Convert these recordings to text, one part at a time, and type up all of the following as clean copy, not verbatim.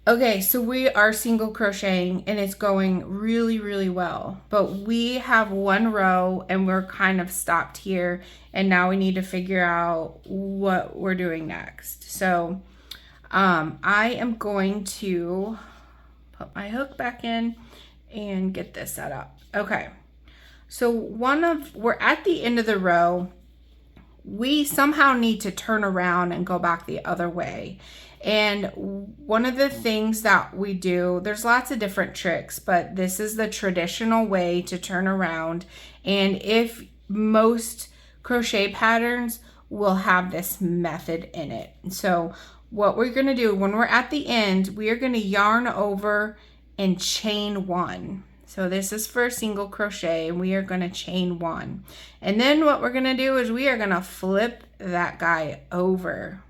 Okay, so we are single crocheting and it's going really, really well. But we have one row and we're kind of stopped here, and now we need to figure out what we're doing next. So I am going to put my hook back in and get this set up. Okay, so we're at the end of the row. We somehow need to turn around and go back the other way. And one of the things that we do, there's lots of different tricks, but this is the traditional way to turn around. And if most crochet patterns will have this method in it. So what we're going to do when we're at the end, we are going to yarn over and chain one. So this is for a single crochet, and we are going to chain one. And then what we're going to do is we are going to flip that guy over.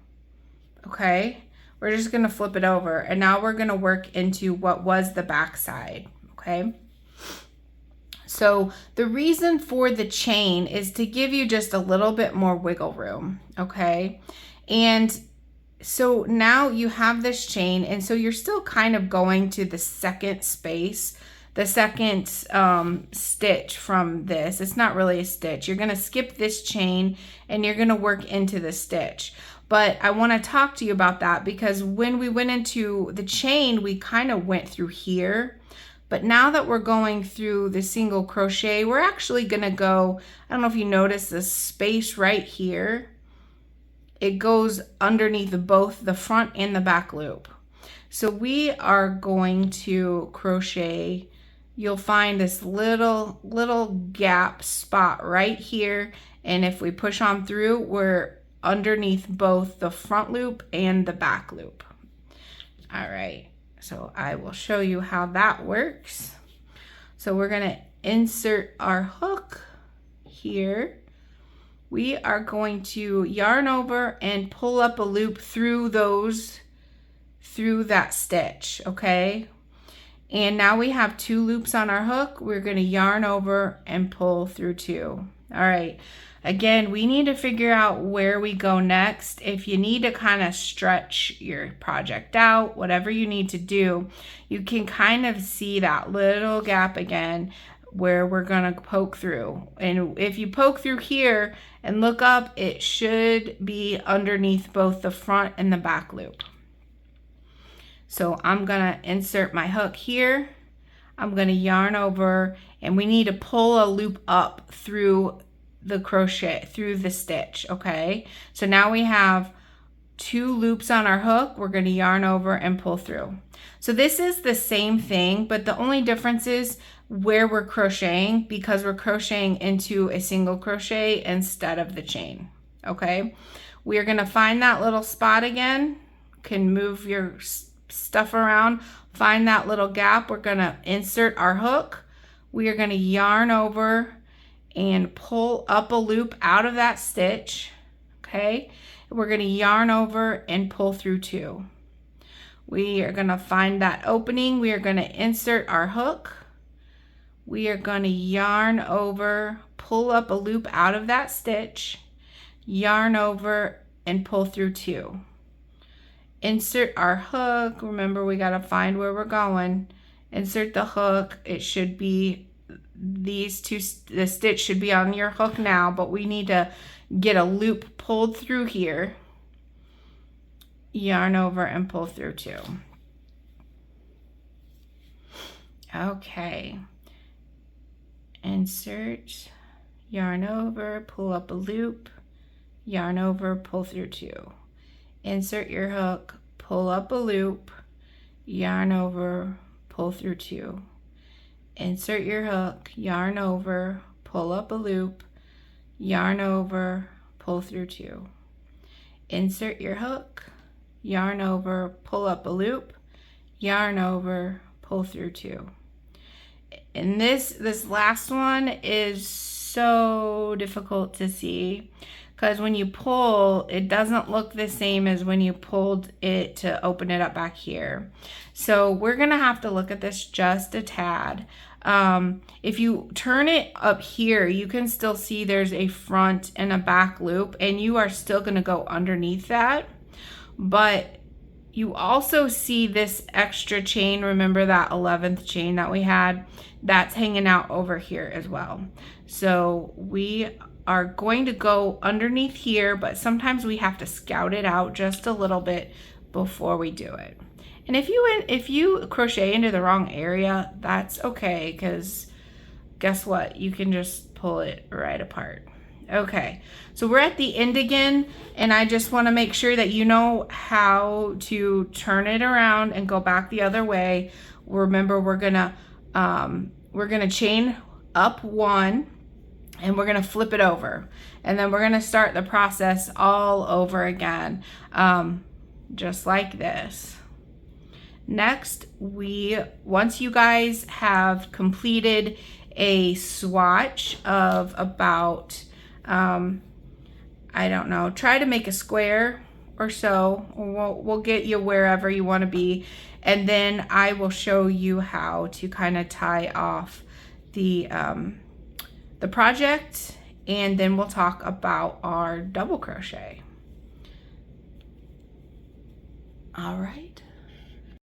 Okay? We're just going to flip it over. And now we're going to work into what was the back side. Okay? So the reason for the chain is to give you just a little bit more wiggle room. Okay? And so now you have this chain, and so you're still kind of going to the second space, the second stitch from this. It's not really a stitch. You're going to skip this chain and you're going to work into the stitch. But I want to talk to you about that because when we went into the chain, we kind of went through here. But now that we're going through the single crochet, we're actually going to go, I don't know if you notice this space right here. It goes underneath both the front and the back loop. So we are going to crochet. You'll find this little gap spot right here. And if we push on through, we're underneath both the front loop and the back loop. All right, so I will show you how that works. So we're gonna insert our hook here. We are going to yarn over and pull up a loop through that stitch, okay? And now we have 2 loops on our hook. We're going to yarn over and pull through 2. All right. Again, we need to figure out where we go next. If you need to kind of stretch your project out, whatever you need to do, you can kind of see that little gap again where we're going to poke through. And if you poke through here and look up, it should be underneath both the front and the back loop. So I'm gonna insert my hook here. I'm gonna yarn over, and we need to pull a loop up through the crochet, through the stitch, okay? So now we have 2 loops on our hook. We're gonna yarn over and pull through. So this is the same thing, but the only difference is where we're crocheting, because we're crocheting into a single crochet instead of the chain, okay? We are gonna find that little spot again. Can move your stuff around, find that little gap. We're going to insert our hook. We are going to yarn over and pull up a loop out of that stitch, okay? We're going to yarn over and pull through 2. We are going to find that opening. We are going to insert our hook. We are going to yarn over, pull up a loop out of that stitch, yarn over and pull through 2. Insert our hook. Remember, we got to find where we're going. Insert the hook. It should be these 2, the stitch should be on your hook now, but we need to get a loop pulled through here. Yarn over and pull through 2. Okay. Insert, yarn over, pull up a loop, yarn over, pull through 2. Insert your hook, pull up a loop, yarn over, pull through 2. Insert your hook, yarn over, pull up a loop, yarn over, pull through 2. Insert your hook, yarn over, pull up a loop, yarn over, pull through 2. And this last one is so difficult to see, because when you pull, it doesn't look the same as when you pulled it to open it up back here. So we're gonna have to look at this just a tad. If you turn it up here, you can still see there's a front and a back loop, and you are still gonna go underneath that. But You also see this extra chain. Remember that 11th chain that we had? That's hanging out over here as well. So we are going to go underneath here, but sometimes we have to scout it out just a little bit before we do it. And if you crochet into the wrong area, that's okay, because guess what? You can just pull it right apart. Okay, so we're at the end again, and I just want to make sure that you know how to turn it around and go back the other way. Remember, we're gonna chain up one, and we're gonna flip it over, and then we're gonna start the process all over again, just like this. Next, once you guys have completed a swatch of about, I don't know, try to make a square or so. We'll get you wherever you want to be, and then I will show you how to kind of tie off the project, and then we'll talk about our double crochet. All right.